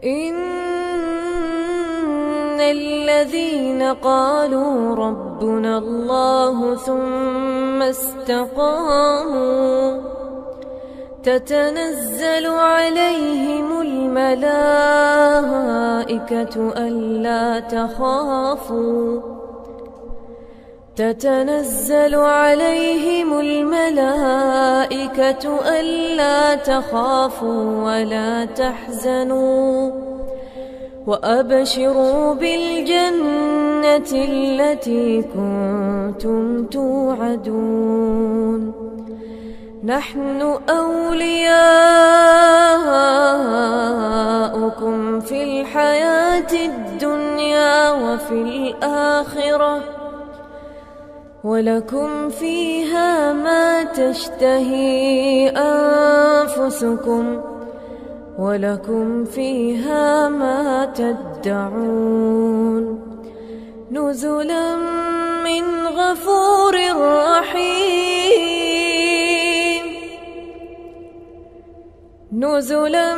إن الذين قالوا ربنا الله ثم استقاموا تتنزل عليهم الملائكة ألا تخافوا تتنزل عليهم الملائكة ألا تخافوا ولا تحزنوا وأبشروا بالجنة التي كنتم توعدون نحن أولياؤكم في الحياة الدنيا وفي الآخرة ولكم فيها ما تشتهي أنفسكم ولكم فيها ما تدعون نزلا من غفور رحيم نزلا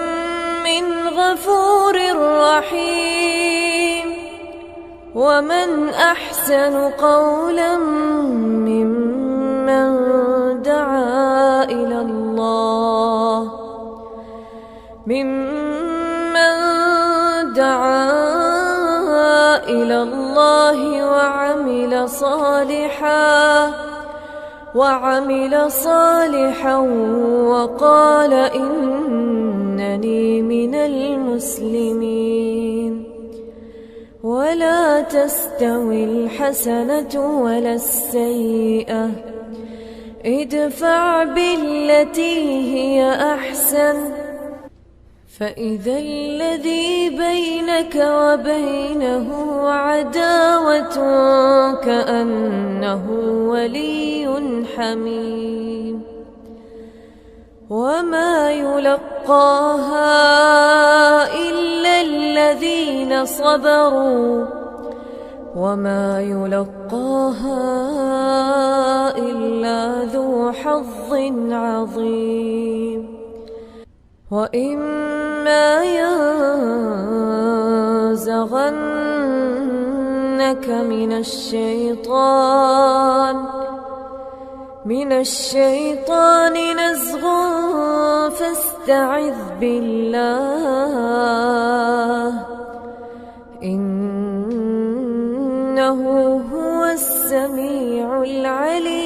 من غفور رحيم ومن أحسن قولا ممن دعا إلى الله وعمل صالحا وقال إنني من المسلمين ولا تستوي الحسنة ولا السيئة ادفع بالتي هي أحسن فإذا الذي بينك وبينه عداوة كأنه ولي حميم وما يلقاها إلا الذين صبروا وما يلقاها إلا ذو حظ عظيم وإما ينزغنك من الشيطان نزغ فاستعذ بالله إنه هو السميع العليم